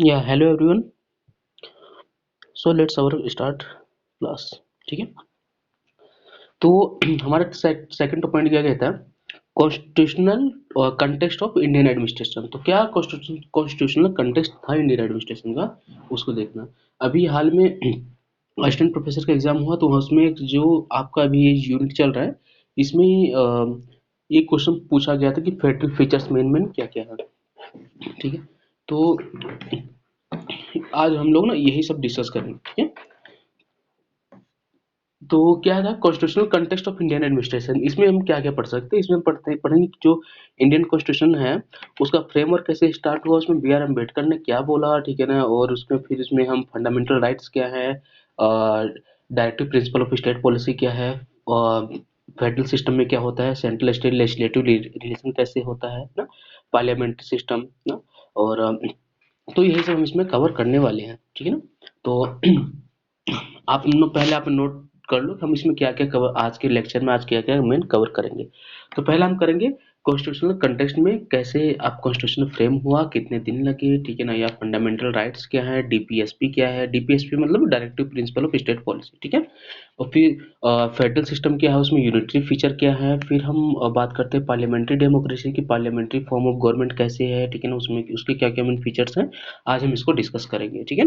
Yeah, hello everyone. So let's our start class. ठीक है। तो हमारा सेकंड पॉइंट क्या कहता है, constitutional context of Indian administration. तो क्या कॉन्स्टिट्यूशनल कंटेक्स्ट था इंडियन एडमिनिस्ट्रेशन का, उसको देखना। अभी हाल में असिस्टेंट प्रोफेसर का एग्जाम हुआ, तो उसमें जो आपका अभी यूनिट चल रहा है, इसमें एक क्वेश्चन पूछा गया था कि फेडरल फीचर्स मेन क्या क्या है। ठीक है। तो आज हम लोग ना यही सब डिस्कस करेंगे। ठीक है। तो क्या था constitutional context of Indian administration, इसमें हम क्या क्या पढ़ सकते हैं, इसमें हम पढ़ेंगे कि जो इंडियन कॉन्स्टिट्यूशन है उसका फ्रेमवर्क कैसे स्टार्ट हुआ, उसमें बी आर अम्बेडकर ने क्या बोला, ठीक है ना। और उसमें फिर इसमें हम फंडामेंटल राइट्स क्या है, directive principle of state policy क्या है, फेडरल सिस्टम में क्या होता है, सेंट्रल स्टेट लेजिस्लेटिव रिलेशन कैसे होता है ना, पार्लियामेंट्री सिस्टम ना। और तो यही सब हम इसमें कवर करने वाले हैं। ठीक है ना। तो पहले आप नोट कर लो कि हम इसमें क्या क्या कवर, आज के लेक्चर में आज क्या क्या मेन कवर करेंगे। तो पहला हम करेंगे कॉन्स्टिट्यूशनल कंटेक्स्ट में कैसे आप कॉन्स्टिट्यूशन फ्रेम हुआ, कितने दिन लगे, ठीक है ना। या फंडामेंटल राइट्स क्या है, डीपीएसपी क्या है, डीपीएसपी मतलब directive principle of state policy, ठीक है। और फिर फेडरल सिस्टम क्या है, उसमें यूनिटरी फीचर क्या है। फिर हम बात करते हैं पार्लियामेंट्री डेमोक्रेसी की, पार्लियामेंट्री फॉर्म ऑफ गवर्नमेंट कैसे है, ठीक है ना, उसमें उसके क्या क्या मेन फीचर्स हैं, आज हम इसको डिस्कस करेंगे। ठीक है।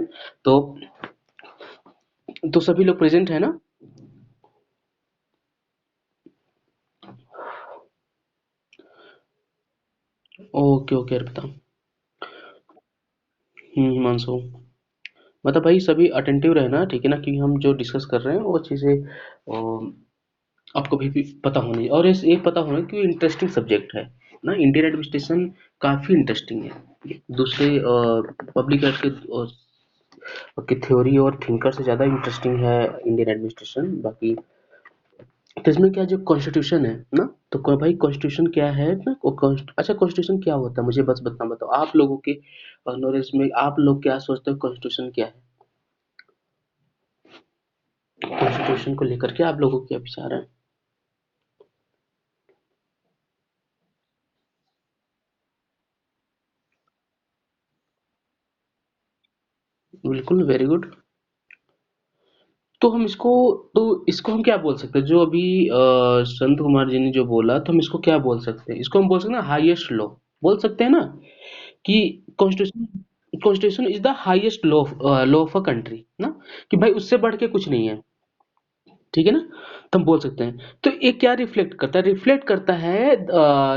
तो सभी लोग प्रेजेंट है ना। Okay okay Arpita. हिमांशु। मतलब भाई सभी अटेंटिव रहना, ठीक है ना, कि हम जो डिस्कस कर रहे हैं वो चीज़ें आपको भी पता होनी, और इस ये पता होना कि इंटरेस्टिंग सब्जेक्ट है ना। इंडियन एडमिनिस्ट्रेशन काफ़ी इंटरेस्टिंग है, दूसरे पब्लिक एड के थ्योरी और थिंकर से ज़्यादा इंटरेस्टिंग है इंडियन एडमिनिस्ट्रेशन। बाकी तो इसमें क्या जो कॉन्स्टिट्यूशन है ना, तो भाई कॉन्स्टिट्यूशन क्या है ना, अच्छा कॉन्स्टिट्यूशन क्या होता है, मुझे बस बताओ आप लोगों के नॉलेज में आप लोग क्या सोचते हो कॉन्स्टिट्यूशन क्या है, कॉन्स्टिट्यूशन को लेकर के आप लोगों के क्या विचार है। बिल्कुल वेरी गुड। तो हम इसको तो इसको हम क्या बोल सकते हैं, जो अभी संत कुमार जी ने जो बोला, तो हम इसको क्या बोल सकते हैं, इसको हम बोल सकते हैं हाईएस्ट लॉ, बोल सकते हैं ना, कि constitution constitution is the highest law, law of a country ना, कि भाई उससे बढ़ के कुछ नहीं है। ठीक है ना। तो हम बोल सकते हैं, तो ये क्या रिफ्लेक्ट करता है, रिफ्लेक्ट करता है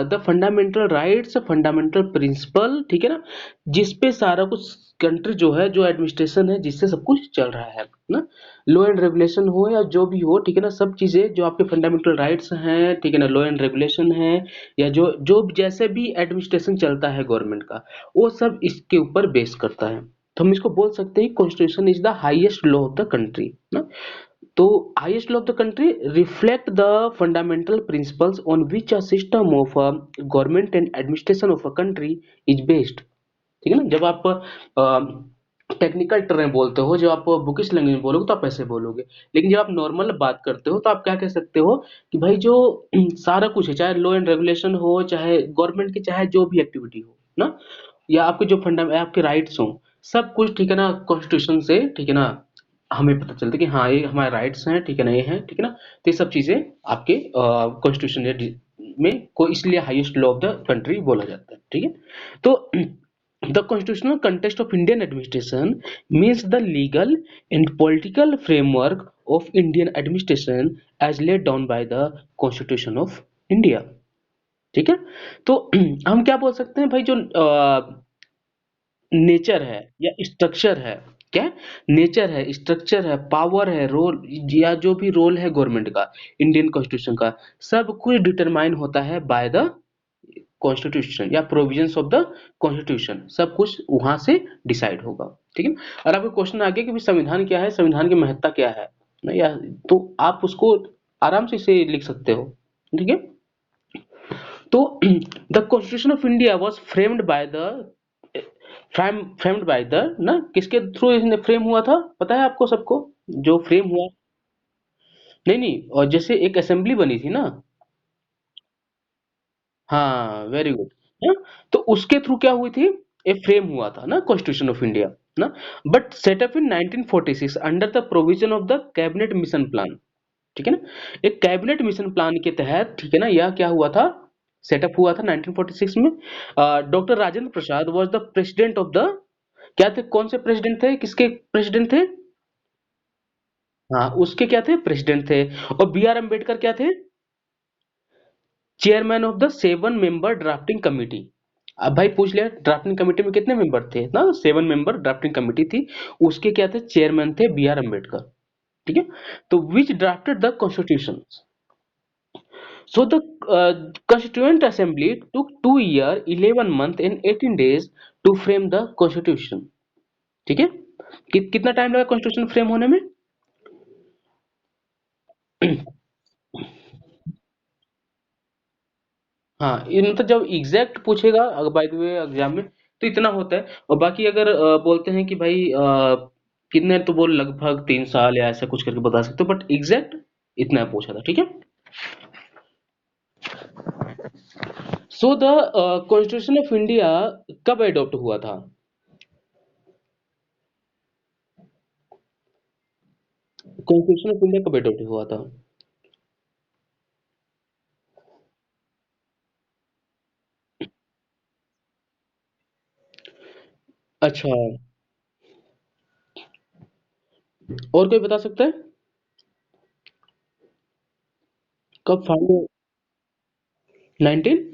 the fundamental rights, fundamental principle, ठीक है ना, जिस पे सारा कुछ कंट्री जो है, जो एडमिनिस्ट्रेशन है, जिससे सब कुछ चल रहा है ना। लॉ एंड रेगुलेशन हो या जो भी हो, ठीक है ना, सब चीजें जो आपके फंडामेंटल राइट्स हैं, ठीक है ना, लॉ एंड रेगुलेशन है, या जो जो जैसे भी एडमिनिस्ट्रेशन चलता है गवर्नमेंट का, वो सब इसके ऊपर बेस करता है। तो हम इसको बोल सकते हैं constitution is the highest law of the country ना। तो highest law of the country reflect the fundamental principles on which a system of government and administration of a country is based। ठीक है ना। जब आप टेक्निकल टर्म बोलते हो, जब आप बुकिश लैंग्वेज में बोलोगे तो आप ऐसे बोलोगे, लेकिन जब आप नॉर्मल बात करते हो तो आप क्या कह सकते हो कि भाई जो सारा कुछ है, चाहे लॉ एंड रेगुलेशन हो, चाहे गवर्नमेंट की चाहे जो भी एक्टिविटी हो ना, या आपके जो फंडा आपके राइट्स हो, सब कुछ ठीक है ना, कॉन्स्टिट्यूशन से ठीक है ना हमें पता चलता है कि हाँ ये हमारे राइट्स हैं, ठीक है ना, ये हैं, ठीक है ना। तो ये सब चीजें आपके कॉन्स्टिट्यूशन में को इसलिए highest law of the country बोला जाता है। ठीक है। तो the constitutional context of Indian administration means the legal and political framework of Indian administration as laid down by the Constitution of India। ठीक है। तो हम क्या बोल सकते हैं भाई, जो नेचर है या स्ट्रक्चर है, क्या नेचर है, स्ट्रक्चर है, पावर है, रोल, या जो भी रोल है गवर्नमेंट का, इंडियन कॉन्स्टिट्यूशन का, सब कुछ डिटरमाइन होता है बाय द कॉन्स्टिट्यूशन या प्रोविजंस ऑफ द कॉन्स्टिट्यूशन, सब कुछ वहां से डिसाइड होगा। ठीक है। और आपको क्वेश्चन आ गया कि भाई संविधान क्या है, संविधान की महत्ता क्या है ना, या तो आप उसको आराम से इसे लिख सकते हो। ठीक है। तो the constitution of India was framed by the ना, किसके थ्रू इसने फ्रेम हुआ था, पता है आपको सबको, जो फ्रेम हुआ। नहीं नहीं, और जैसे एक असेंबली बनी थी ना। हाँ वेरी गुड। हाँ, तो उसके थ्रू क्या हुई थी, ए फ्रेम हुआ था ना कॉन्स्टिट्यूशन ऑफ इंडिया ना, but setup in 1946 under the provision of the cabinet mission plan. ठीक है ना, एक कैबिनेट मिशन प्लान के तहत, ठीक है ना, यह क्या हुआ था, सेटअप हुआ था 1946 में। Doctor Rajendra Prasad was the president of the, क्या थे, कौन से प्रेसिडेंट थे, किसके प्रेसिडेंट थे? हाँ, उसके क्या थे, प्रेसिडेंट थे। और बी आर अम्बेडकर क्या थे, chairman of the 7 member drafting committee. अब भाई पूछ लिया, ड्राफ्टिंग कमिटी में कितने मेंबर थे ना, 7 मेंबर ड्राफ्टिंग कमिटी थी, उसके क्या थे, चेयरमैन थे बी आर अम्बेडकर। ठीक है, तो which drafted the constitution. So the Constituent Assembly took 2 years, 11 months and 18 days to frame the Constitution। ठीक है, कितना टाइम लगा कॉन्स्टिट्यूशन फ्रेम होने में? हाँ, ये मतलब जब एग्जैक्ट पूछेगा अगर बाय द वे एग्जाम में, तो इतना होता है। और बाकी अगर बोलते हैं कि भाई कितने, तो बोल लगभग 3 साल या ऐसा कुछ करके बता सकते हो, बट एग्जैक्ट इतना पूछा था। ठीक है, so the constitution of India कब एडॉप्ट हुआ था? कॉन्स्टिट्यूशन ऑफ इंडिया कब एडॉप्ट हुआ था? अच्छा, और कोई बता सकता है कब फाइनल? 19?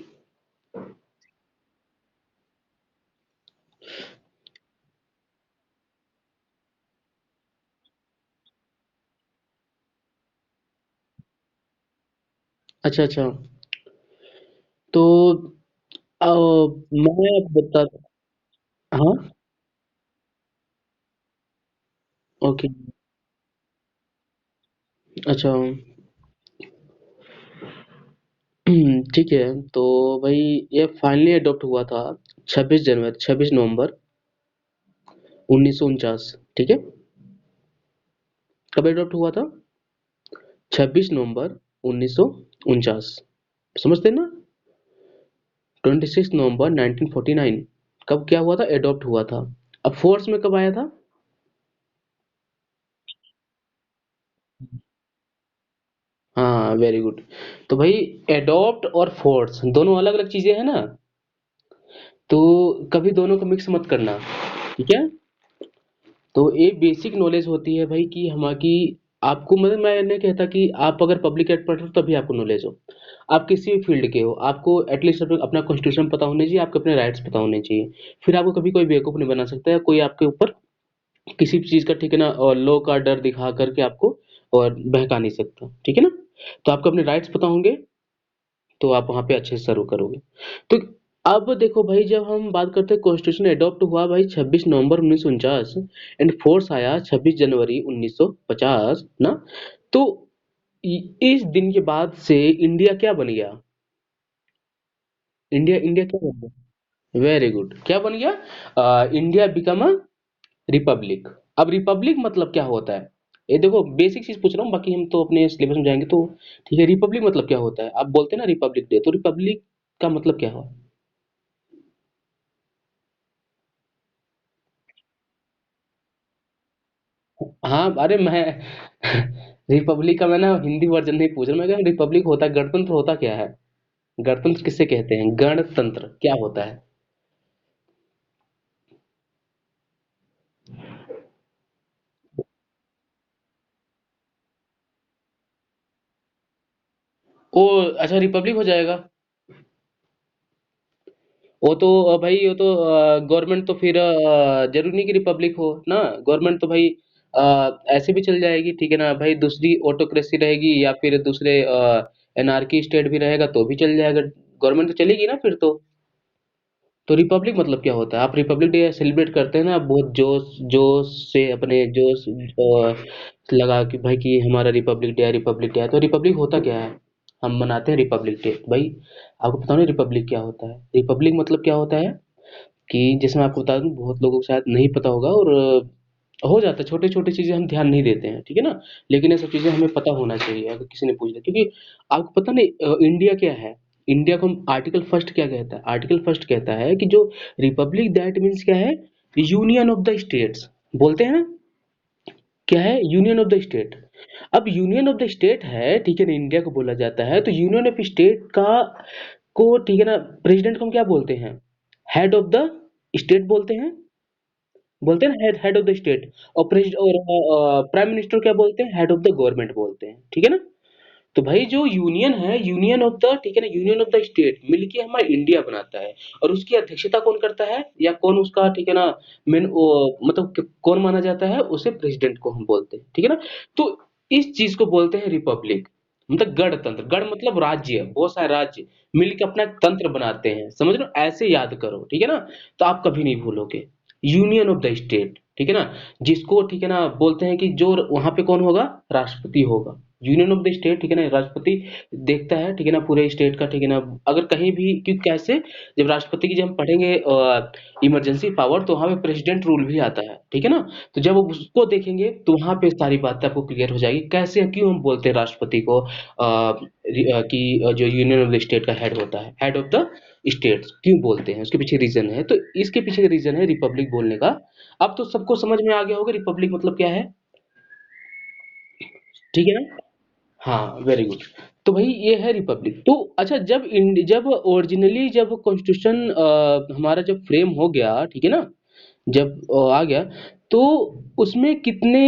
अच्छा अच्छा, तो अ, मैं बता, हाँ, ओके, अच्छा, ठीक है, तो भाई ये फाइनली अडॉप्ट हुआ था 26 नवंबर 1949। ठीक है, कब अडॉप्ट हुआ था? 26 नवंबर 1949, समझते हैं ना? 26 नवंबर 1949, कब क्या हुआ था, अडॉप्ट हुआ था। अब फोर्स में कब आया था? हाँ, वेरी गुड। तो भाई एडॉप्ट और फोर्स दोनों अलग अलग चीजें हैं ना, तो कभी दोनों को मिक्स मत करना। ठीक है, तो एक बेसिक नॉलेज होती है भाई कि हमारी, आपको मतलब मैं नहीं कहता कि आप अगर पब्लिक एड पढ़ रहे हो तभी आपको नॉलेज हो। आप किसी भी फील्ड के हो, आपको एटलीस्ट अपना कॉन्स्टिट्यूशन पता होने चाहिए, आपको अपने राइट्स पता होने चाहिए। फिर आपको कभी कोई बेवकूफ नहीं बना सकता है कोई आपके ऊपर किसी भी चीज का, ठीक है ना, और लॉ का डर दिखा करके आपको और बहका नहीं सकता। ठीक है ना, तो आपको अपने राइट्स पता होंगे, तो आप वहाँ पे अच्छे से सर्व करोगे। तो अब देखो भाई, जब हम बात करते हैं कॉन्स्टिट्यूशन अडॉप्ट हुआ भाई 26 नवंबर 1949 एंड फोर्स आया 26 जनवरी 1950 ना, तो इस दिन के बाद से इंडिया क्या बन गया? इंडिया इंडिया क्या बन गया? वेरी गुड, क्या बन गया? India become a republic. अब रिपब्लिक मतलब क्या होता है, ये देखो बेसिक चीज पूछ रहा हूँ, बाकी हम तो अपने सिलेबस में जाएंगे तो। ठीक है, रिपब्लिक मतलब क्या होता है, आप बोलते हैं ना रिपब्लिक डे, तो रिपब्लिक का मतलब क्या हुआ? हाँ, अरे मैं रिपब्लिक का मैं ना हिंदी वर्जन नहीं पूछ रहा, मैं कह रिपब्लिक होता है, गणतंत्र होता क्या है, गणतंत्र किससे कहते हैं, गणतंत्र क्या होता है? ओ, अच्छा, रिपब्लिक हो जाएगा। वो तो भाई वो तो गवर्नमेंट तो फिर जरूरी नहीं कि रिपब्लिक हो ना, गवर्नमेंट तो भाई ऐसे भी चल जाएगी। ठीक है ना भाई, दूसरी ऑटोक्रेसी रहेगी या फिर दूसरे एनार्की स्टेट भी रहेगा तो भी चल जाएगा, गवर्नमेंट तो चलेगी ना फिर तो। तो रिपब्लिक मतलब क्या होता है, आप रिपब्लिक डे सेलिब्रेट करते हैं ना बहुत जोश जोश से, अपने जोश लगा कि भाई कि हमारा रिपब्लिक डे है, रिपब्लिक डे है, तो रिपब्लिक होता क्या है? हम मनाते हैं रिपब्लिक डे भाई। आपको पता नहीं रिपब्लिक क्या होता है? रिपब्लिक मतलब क्या होता है कि जिसमें आपको बता दूं, बहुत लोगों को शायद नहीं पता होगा, और हो जाता है, छोटे छोटे चीजें हम ध्यान नहीं देते हैं, ठीक है ना, लेकिन ये सब चीजें हमें पता होना चाहिए अगर किसी ने पूछ लिया, क्योंकि आपको पता नहीं इंडिया क्या है। इंडिया को आर्टिकल फर्स्ट क्या कहता है? आर्टिकल फर्स्ट कहता है कि जो रिपब्लिक दैट मीन्स क्या है? यूनियन ऑफ द स्टेट्स बोलते हैं ना, क्या है? Union of the state. अब यूनियन ऑफ द स्टेट है, ठीक है ना, इंडिया को बोला जाता है, तो यूनियन ऑफ स्टेट का को, ठीक है ना, प्रेसिडेंट को हम क्या बोलते हैं? हेड ऑफ द स्टेट बोलते हैं ना, हेड ऑफ द स्टेट। और प्राइम मिनिस्टर क्या बोलते हैं? हेड ऑफ द गवर्नमेंट बोलते हैं, ठीक है ना। तो भाई जो यूनियन है, यूनियन ऑफ द, ठीक है ना, यूनियन ऑफ द स्टेट मिलके हमारा इंडिया बनाता है। और उसकी अध्यक्षता कौन करता है, या कौन उसका, ठीक है ना, मेन मतलब कौन माना जाता है उसे? प्रेसिडेंट को हम बोलते हैं, ठीक है ना। तो इस चीज को बोलते हैं रिपब्लिक, मतलब गणतंत्र। गण मतलब राज्य, बहुत सारे राज्य मिलकर अपना एक तंत्र बनाते हैं, समझ रहे हो? ऐसे याद करो, ठीक है ना। तो आप कभी नहीं भूलोगे, यूनियन ऑफ द स्टेट, ठीक है ना। जिसको, ठीक है ना, बोलते हैं कि जो वहां पे कौन होगा? राष्ट्रपति होगा। यूनियन ऑफ द स्टेट, ठीक है ना, राष्ट्रपति देखता है, ठीक है ना, पूरे स्टेट का, ठीक है ना। अगर कहीं भी, क्योंकि कैसे, जब राष्ट्रपति की जब हम पढ़ेंगे इमरजेंसी पावर, तो वहां पे प्रेसिडेंट रूल भी आता है, ठीक है ना। तो जब उसको देखेंगे तो वहां पे सारी बातें आपको क्लियर हो जाएगी, कैसे क्यों हम बोलते हैं राष्ट्रपति को कि जो यूनियन ऑफ द स्टेट का हेड होता है, हेड ऑफ द स्टेट्स क्यों बोलते हैं, उसके पीछे रीजन है। तो इसके पीछे रीजन है रिपब्लिक बोलने का। अब तो सबको समझ में आ गया होगा रिपब्लिक मतलब क्या है, ठीक है ना। हाँ, वेरी गुड। तो भाई ये है रिपब्लिक। तो अच्छा, जब ओरिजिनली जब कॉन्स्टिट्यूशन हमारा जब फ्रेम हो गया, ठीक है ना, जब आ गया, तो उसमें कितने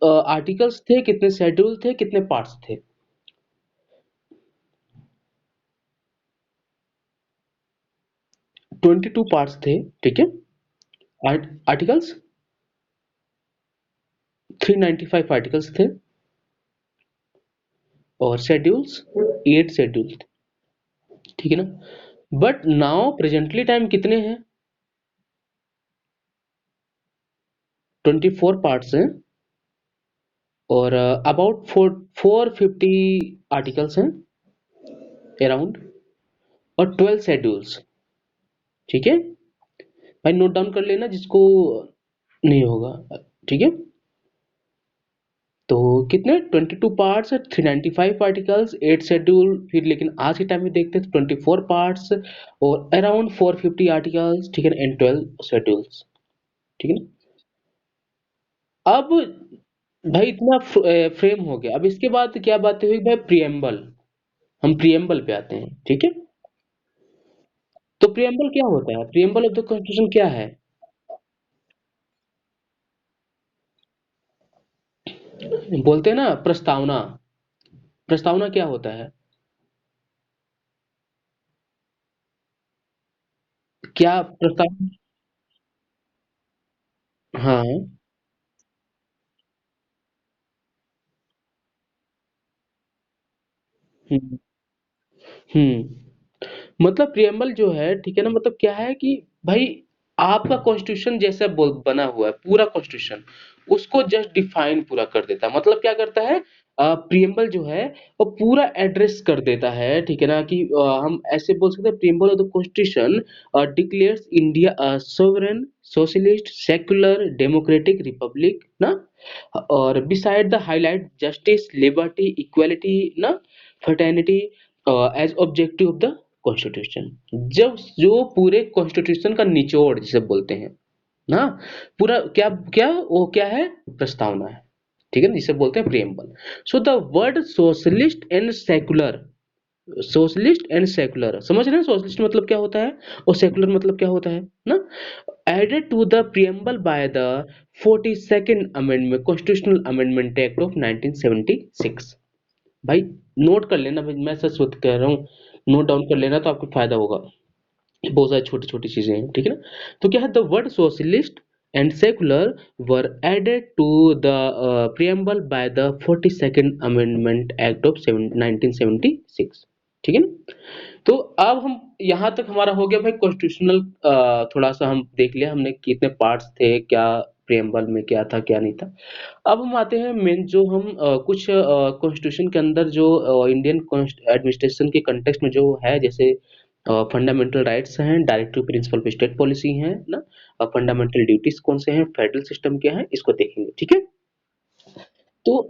आर्टिकल्स थे, कितने शेड्यूल थे, कितने पार्ट्स थे? 22 पार्ट्स थे, ठीक है। आर्टिकल्स 395 आर्टिकल्स थे, और शेड्यूल्स 8 शेड्यूल थे, ठीक है ना। बट नाउ प्रेजेंटली टाइम कितने हैं? 24 पार्ट्स हैं, और अबाउट 450 आर्टिकल्स हैं अराउंड, और 12 शेड्यूल्स, ठीक है। भाई नोट डाउन कर लेना जिसको नहीं होगा, ठीक है। तो कितने? 22 पार्ट्स, 395 आर्टिकल्स, 8 शेड्यूल। फिर लेकिन आज के टाइम में देखते हैं तो 24 पार्ट्स और अराउंड 450 आर्टिकल्स, ठीक है, एंड 12 शेड्यूल्स, ठीक है ना। अब भाई इतना फ्रेम हो गया, अब इसके बाद क्या बातें हुई भाई? प्रियम्बल। हम प्रियम्बल पे आते हैं, ठीक है। तो प्रियम्बल क्या होता है? प्रियम्बल ऑफ द कॉन्स्टिट्यूशन क्या है? बोलते हैं ना प्रस्तावना। प्रस्तावना क्या होता है? क्या प्रस्तावना? हाँ। हम्म। मतलब प्रियम्बल जो है, ठीक है ना, मतलब क्या है कि भाई आपका कॉन्स्टिट्यूशन जैसा बना हुआ है, पूरा कॉन्स्टिट्यूशन उसको जस्ट डिफाइन पूरा कर देता है। मतलब क्या करता है? प्रियम्बल जो है वो पूरा एड्रेस कर देता है, ठीक है ना, कि हम ऐसे बोल सकते हैं, preamble of the constitution declares India a sovereign socialist secular democratic republic ना। और besides the highlight justice liberty equality ना, fraternity as objective of the constitution. जब जो पूरे कॉन्स्टिट्यूशन का निचोड़ जिसे बोलते हैं ना, पूरा क्या क्या वो क्या है? प्रस्तावना है, ठीक है ना, जिसे बोलते हैं preamble. So the word socialist and secular, socialist and secular समझ रहे हैं? सोशलिस्ट मतलब क्या होता है और सेकुलर मतलब क्या होता है ना। Added to the preamble by the 42nd amendment, constitutional amendment act of 1976। भाई नोट कर लेना भाई, मैं सच सच कह रहा हूँ, नोट डाउन कर लेना तो आपको फायदा होगा। बहुत सारी छोटी छोटी चीजें हैं, ठीक है ना। तो क्या है? The word socialist and secular were added to the preamble by the 42nd amendment act of 1976, ठीक है ना। तो अब हम यहाँ तक हमारा हो गया भाई कॉन्स्टिट्यूशनल। थोड़ा सा हम देख लिया हमने कितने पार्ट्स थे, क्या प्रियम्बल में क्या था क्या नहीं था। अब हम आते हैं मेन, जो हम कुछ कॉन्स्टिट्यूशन के अंदर जो इंडियन एडमिनिस्ट्रेशन के कंटेक्स्ट में जो है, जैसे फंडामेंटल राइट्स हैं, directive principle of state policy है ना, फंडामेंटल ड्यूटीज कौन से हैं, फेडरल सिस्टम क्या है, इसको देखेंगे, ठीक है। तो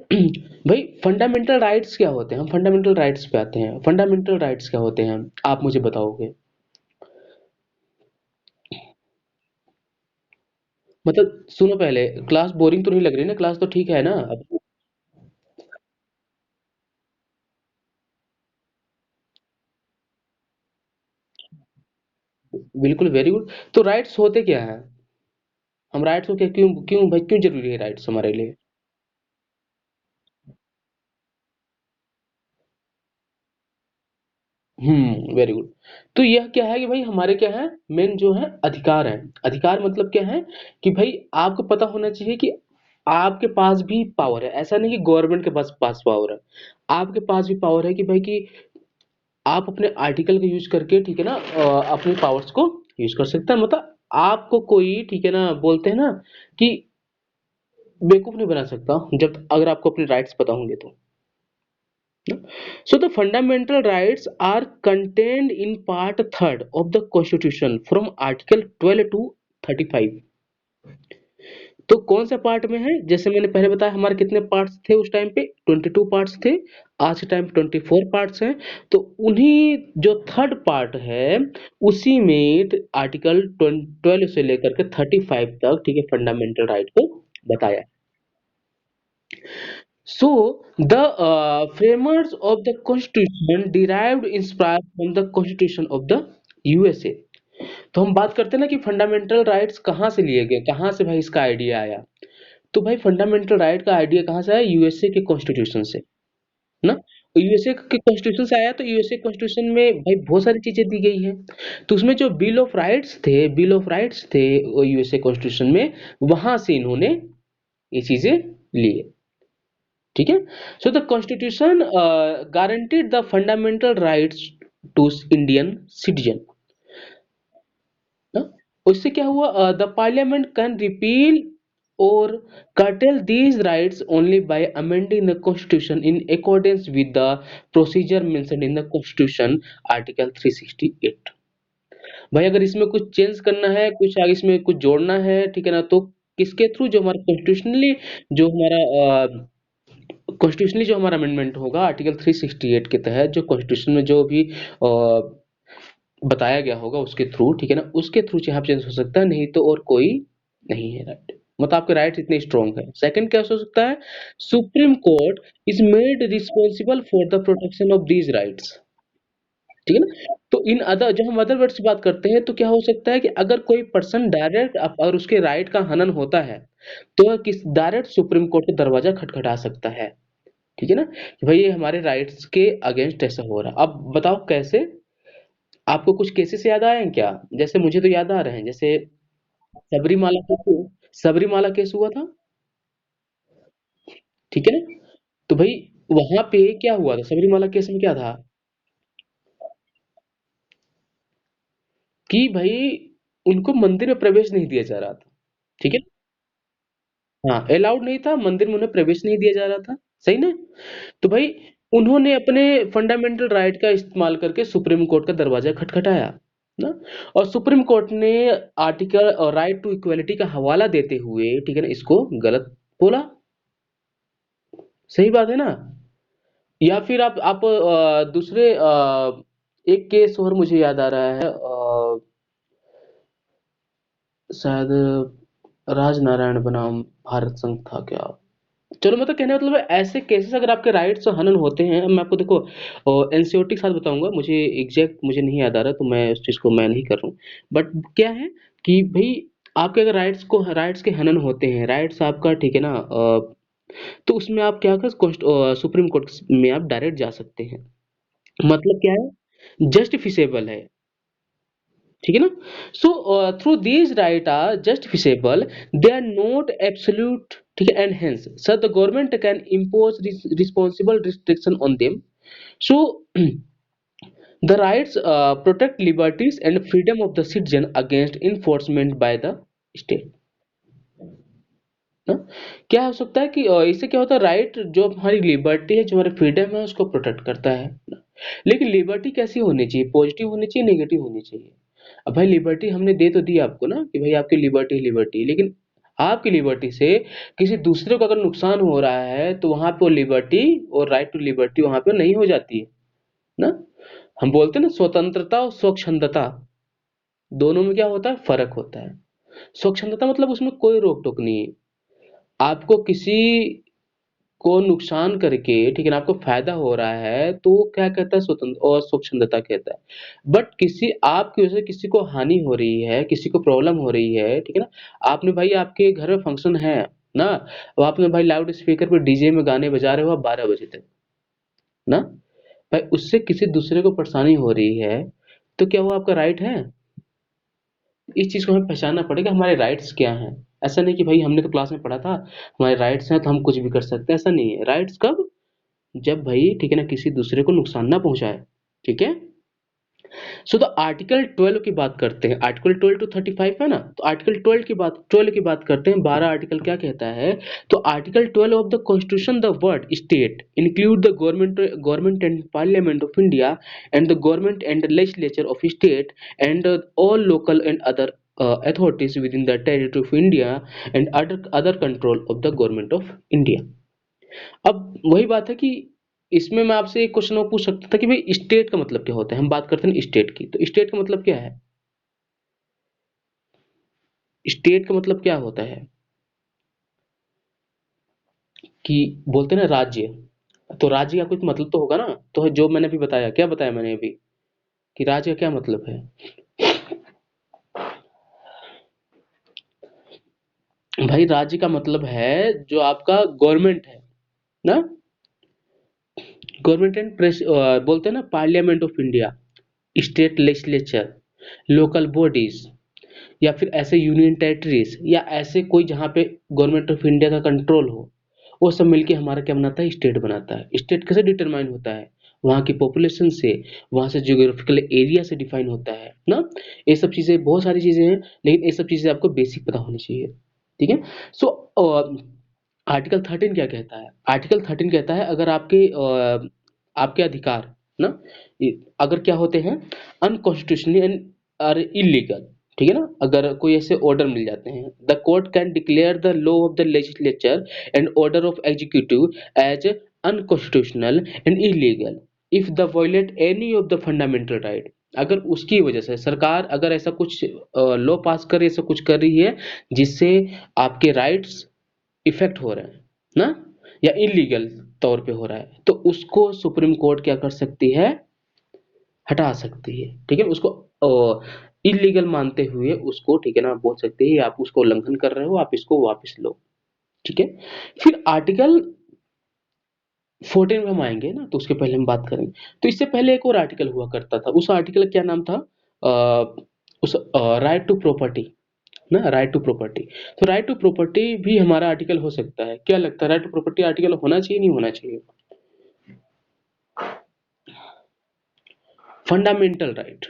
भाई फंडामेंटल राइट्स क्या होते हैं? हम फंडामेंटल राइट्स पे आते हैं। फंडामेंटल राइट्स क्या होते हैं? आप मुझे बताओगे? मतलब सुनो, पहले क्लास बोरिंग तो नहीं लग रही ना? क्लास तो ठीक है ना अब? बिल्कुल, वेरी गुड। तो राइट्स होते क्या हैं? हम राइट्स को क्या, क्यों क्यों भाई, क्यों जरूरी है राइट्स हमारे लिए? Very good. तो यह क्या है कि भाई हमारे क्या है, मेन जो है अधिकार है। अधिकार मतलब क्या है कि भाई आपको पता होना चाहिए कि आपके पास भी पावर है। ऐसा नहीं कि गवर्नमेंट के पास पावर है, आपके पास भी पावर है कि भाई कि आप अपने आर्टिकल का यूज करके, ठीक है ना, अपने पावर्स को यूज कर सकते हैं। मतलब आपको कोई, ठीक है ना, बोलते हैं ना कि बेवकूफ नहीं बना सकता, जब अगर आपको अपने राइट्स पता होंगे तो। So the fundamental rights are contained in part third of the Constitution from Article 12 to 35। तो कौन सा पार्ट में है? जैसे मैंने पहले बताया, हमारे कितने पार्ट्स थे उस टाइम पे? 22 पार्ट्स थे। आज के टाइम पे 24 पार्ट्स हैं। तो उन्हीं जो थर्ड पार्ट है, उसी में आर्टिकल 12 से लेकर के 35 तक, ठीक है, फंडामेंटल राइट को बताया। So, the framers of the Constitution derived inspired from the Constitution of the USA। तो हम बात करते हैं ना कि फंडामेंटल राइट्स कहाँ से लिए गए, कहाँ से भाई इसका आइडिया आया? तो भाई फंडामेंटल राइट का आइडिया कहाँ से आया? यूएसए के कॉन्स्टिट्यूशन से, ना? यूएसए के कॉन्स्टिट्यूशन से आया। तो यूएसए कॉन्स्टिट्यूशन में भाई बहुत सारी चीजें दी गई हैं। तो उसमें जो बिल ऑफ राइट्स थे यूएसए कॉन्स्टिट्यूशन में, वहां से इन्होंने ये चीजें लिए। ठीक है। So the constitution guaranteed the fundamental rights to Indian citizen. उससे क्या हुआ? द पार्लियामेंट कैन रिपील और curtail these rights only by amending the constitution in accordance with the procedure mentioned in the constitution article 368। भाई अगर इसमें कुछ change करना है, कुछ आगे इसमें कुछ जोड़ना है, ठीक है ना, तो किसके थ्रू? जो हमारा कॉन्स्टिट्यूशनली, जो हमारा कॉन्स्टिट्यूशनली जो हमारा अमेंडमेंट होगा आर्टिकल 368 के तहत, जो कॉन्स्टिट्यूशन में जो भी बताया गया होगा उसके थ्रू, ठीक है ना, उसके थ्रू यहाँ चेंज हो सकता है, नहीं तो और कोई नहीं है राइट। मतलब आपके राइट इतने स्ट्रॉन्ग है। सेकंड क्या हो सकता है? Supreme court is made responsible for the protection of these rights. ठीक है ना? तो इन अदर, जब हम अदर वर्ड्स की बात करते हैं, तो क्या हो सकता है कि अगर कोई पर्सन डायरेक्ट अगर उसके राइट का हनन होता है, तो वह किस डायरेक्ट सुप्रीम कोर्ट का दरवाजा खटखटा सकता है। ठीक है ना, कि भाई ये हमारे राइट्स के अगेंस्ट ऐसा हो रहा है। अब बताओ कैसे? आपको कुछ केसेस याद आए हैं क्या? जैसे मुझे तो याद आ रहे हैं, जैसे सबरीमाला केस, सबरीमाला केस हुआ था। ठीक है ना? तो भाई वहां पे क्या हुआ था? सबरीमाला केस में क्या था कि भाई उनको मंदिर में प्रवेश नहीं दिया जा रहा था। ठीक है। हाँ, अलाउड नहीं था, मंदिर में उन्हें प्रवेश नहीं दिया जा रहा था। सही ना? तो भाई उन्होंने अपने फंडामेंटल राइट का इस्तेमाल करके सुप्रीम कोर्ट का दरवाजा खटखटाया ना। और सुप्रीम कोर्ट ने आर्टिकल और राइट टू इक्वलिटी का हवाला देते हुए, ठीक है ना, इसको गलत बोला। सही बात है ना? या फिर आप दूसरे एक केस और मुझे याद आ रहा है, शायद राजनारायण बनाम भारत संघ था क्या? चलो, मतलब कहने का मतलब है, ऐसे केसेस अगर आपके राइट्स हनन होते हैं, मैं आपको देखो एनसीईआरटी के साथ बताऊंगा, मुझे एग्जैक्ट मुझे नहीं याद आ रहा, तो मैं उस चीज को मैं नहीं कर रहा हूँ। बट क्या है कि भाई आपके अगर राइट्स के हनन होते हैं, राइट्स आपका, ठीक है ना, तो उसमें आप क्या कर, सुप्रीम कोर्ट में आप डायरेक्ट जा सकते हैं। मतलब क्या है? जस्टिफिसेबल है। ठीक है ना? So through these right are justifiable, they are not absolute. ठीक है, and hence sir the government can impose responsible restriction on them. So the rights protect liberties and freedom of the citizen against enforcement by the state। ना? क्या हो सकता है कि इससे क्या होता है, राइट जो हमारी लिबर्टी है, जो हमारी फ्रीडम है, उसको प्रोटेक्ट करता है ना? लेकिन लिबर्टी कैसी होनी चाहिए? पॉजिटिव होनी चाहिए, नेगेटिव होनी चाहिए? अब भाई लिबर्टी हमने दे तो दी आपको ना, कि भाई आपकी लिबर्टी लिबर्टी, लेकिन आपकी लिबर्टी से किसी दूसरे को अगर नुकसान हो रहा है तो वहां पे वो लिबर्टी और राइट टू लिबर्टी वहां पे नहीं हो जाती है ना। हम बोलते हैं ना स्वतंत्रता और स्वच्छंदता, दोनों में क्या होता है, फर्क होता है। स्वच्छंदता मतलब उसमें कोई रोक टोक नहीं है, आपको किसी को नुकसान करके, ठीक है ना, आपको फायदा हो रहा है तो वो क्या कहता है, स्वतंत्र और स्वच्छंदता कहता है। बट किसी आपकी वजह से किसी को हानि हो रही है, किसी को प्रॉब्लम हो रही है, ठीक है ना, आपने भाई आपके घर में फंक्शन है ना, और आपने भाई लाउड स्पीकर पे डीजे में गाने बजा रहे हो आप 12 बजे तक ना, भाई उससे किसी दूसरे को परेशानी हो रही है तो क्या वो आपका राइट है? इस चीज को हमें पहचानना पड़ेगा, हमारे राइट्स क्या हैं। ऐसा नहीं कि भाई हमने तो क्लास में पढ़ा था हमारे राइट्स हैं तो हम कुछ भी कर सकते हैं, ऐसा नहीं है। राइट्स कब, जब भाई ठीक है ना किसी दूसरे को नुकसान ना पहुंचाए, ठीक है। सो द आर्टिकल 12 की बात करते हैं, आर्टिकल 12 टू 35 है ना, तो आर्टिकल 12 की बात करते हैं। 12 आर्टिकल क्या कहता है, तो article 12 of the constitution, the word state include the government and parliament of India and the government and legislature of state and all local and other authorities within the territory of India and other control of the government of India। अब वही बात है कि इसमें मैं आपसे एक question और पूछ सकता था कि भाई स्टेट का मतलब क्या होता है। हम बात करते हैं स्टेट की, तो स्टेट का मतलब क्या है, स्टेट का मतलब क्या होता है, कि बोलते हैं ना राज्य, तो राज्य का कुछ मतलब तो होगा ना। तो जो मैंने अभी बताया, क्या बताया मैंने अभी, कि राज्य का क्या मतलब है। भाई राज्य का मतलब है जो आपका गवर्नमेंट है ना, गवर्नमेंट एंड प्रेस, बोलते हैं ना parliament of India, state legislature, local bodies, या फिर ऐसे यूनियन टेरिटरीज, या ऐसे कोई जहाँ पे गवर्नमेंट ऑफ इंडिया का कंट्रोल हो, वो सब मिलके हमारा क्या बनाता है, स्टेट बनाता है। स्टेट कैसे डिटरमाइन होता है, वहाँ की पॉपुलेशन से, वहाँ से जियोग्राफिकल एरिया से डिफाइन होता है ना। ये सब चीजें, बहुत सारी चीजें हैं, लेकिन ये सब चीजें आपको बेसिक पता होनी चाहिए, ठीक है। सो आर्टिकल 13 क्या कहता है, आर्टिकल 13 कहता है अगर आपके अधिकार ना, अगर क्या होते हैं, अनकॉन्स्टिट्यूशनली एंड आर इलीगल, ठीक है ना, अगर कोई ऐसे ऑर्डर मिल जाते हैं, the court can declare the law of the legislature and order of executive as unconstitutional and illegal if the violate any of the fundamental right. अगर उसकी वजह से सरकार अगर ऐसा कुछ लॉ पास कर रही है, ऐसा कुछ कर रही है जिससे आपके राइट्स इफेक्ट हो रहे हैं ना, या इलीगल तौर पे हो रहा है, तो उसको सुप्रीम कोर्ट क्या कर सकती है, हटा सकती है, ठीक है। उसको इलीगल मानते हुए उसको, ठीक है ना, बोल सकते हैं आप उसको उल्लंघन कर रहे हो, आप इसको वापस लो, ठीक है। फिर आर्टिकल 14 में हम आएंगे ना, तो उसके पहले हम बात करेंगे। तो इससे पहले एक और आर्टिकल हुआ करता था, उस आर्टिकल का क्या नाम था, उस राइट टू प्रॉपर्टी ना, राइट टू प्रॉपर्टी। तो राइट टू प्रॉपर्टी भी हमारा आर्टिकल हो सकता है, क्या लगता है, राइट टू प्रॉपर्टी आर्टिकल होना चाहिए नहीं होना चाहिए। फंडामेंटल राइट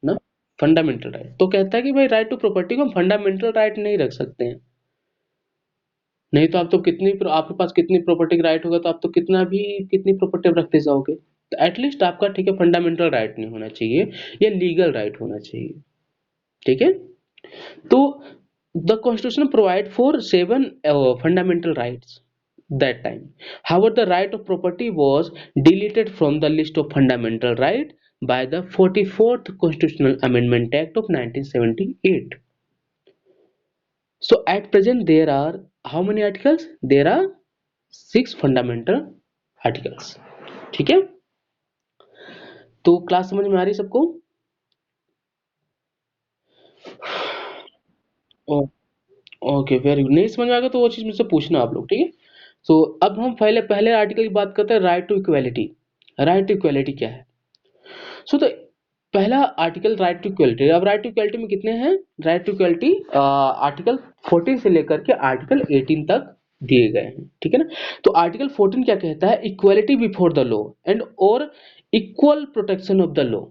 ना, फंडामेंटल राइट तो कहता है कि भाई राइट टू प्रॉपर्टी को हम फंडामेंटल राइट नहीं रख सकते हैं। नहीं तो आप तो कितनी, आपके पास कितनी प्रॉपर्टी का राइट होगा तो आप तो कितनी प्रॉपर्टी रखते जाओगे। तो एटलीस्ट आपका, ठीक है, फंडामेंटल राइट नहीं होना चाहिए, या लीगल राइट होना चाहिए, ठीक है। तो the constitution provide for 7 fundamental rights that time. However, the right of property was deleted from the list of fundamental right by the 44th Constitutional Amendment Act of 1978. So at present there are how many articles? There are 6 fundamental articles. ठीक है, तो class समझ में आ रही है सबको? Okay, very good. नहीं समझ में आएगा तो वो चीज मुझसे पूछना आप लोग, ठीक है। सो अब हम पहले पहले आर्टिकल की बात करते हैं, right to equality. Right to equality क्या है? सो तो पहला आर्टिकल राइट टू इक्वेलिटी। अब राइट टू इक्वेलिटी में कितने हैं, राइट टू इक्वेलिटी आर्टिकल 14 से लेकर के आर्टिकल 18 तक दिए गए हैं, ठीक है ना। तो आर्टिकल 14 क्या कहता है, equality before the law and और equal protection of the law.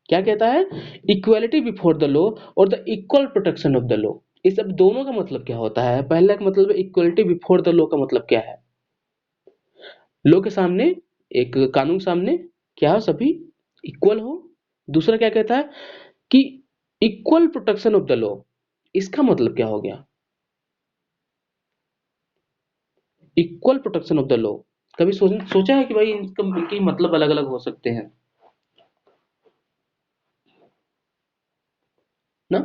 क्या कहता है, इक्वेलिटी बिफोर द लॉ और the equal protection of the law. इस सब दोनों का मतलब क्या होता है, पहला का मतलब इक्वलिटी बिफोर द लॉ का मतलब क्या है, लॉ के सामने, एक कानून के सामने क्या हो, सभी इक्वल हो। दूसरा क्या कहता है कि equal protection of the law, इसका मतलब क्या हो गया? Equal protection of the law. कभी सोचा है कि भाई इनके मतलब अलग अलग हो सकते हैं ना?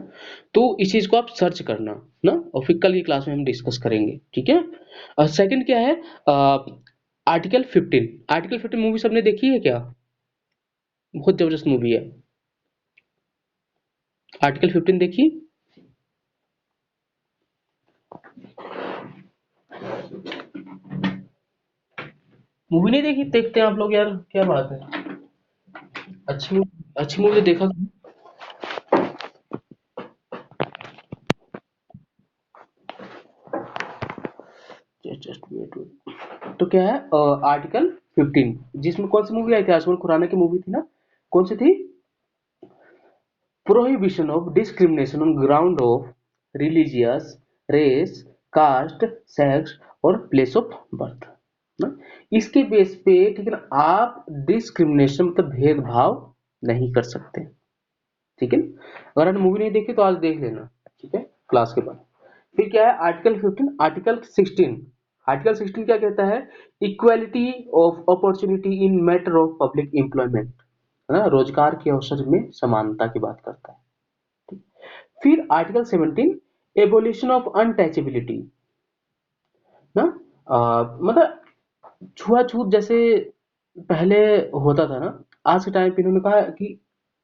तो इस चीज को आप सर्च करना ना, और फिर कल की क्लास में हम डिस्कस करेंगे, ठीक है? और सेकंड क्या है? आर्टिकल 15। आर्टिकल 15 मूवी सबने देखी है क्या? बहुत जबरदस्त मूवी है। आर्टिकल 15 देखी? मूवी नहीं देखी? देखते हैं आप लोग यार, क्या बात है। अच्छी मूवी देखा। Just wait. तो क्या है आर्टिकल 15, जिसमें कौन सी मूवी आई थी? आयुष्मान खुराना की मूवी थी ना? कौन सी थी? Prohibition of discrimination on ground of religious, race, caste, sex और प्लेस ऑफ बर्थ ना। इसके बेस पे, ठीक है ना, आप डिस्क्रिमिनेशन मतलब भेदभाव नहीं कर सकते, ठीक है ना? अगर आपने मूवी नहीं देखी तो आज देख लेना, ठीक है, क्लास के बाद। फिर क्या है आर्टिकल 15? आर्टिकल 16। आर्टिकल 16 क्या कहता है? Equality of opportunity in matter of public employment, है ना, रोजगार के अवसर में समानता की बात करता है। फिर आर्टिकल 17, एबोलिशन ऑफ अनटचेबिलिटी ना। मतलब छुआछूत जैसे पहले होता था ना, आज के टाइम पे इन्होंने कहा कि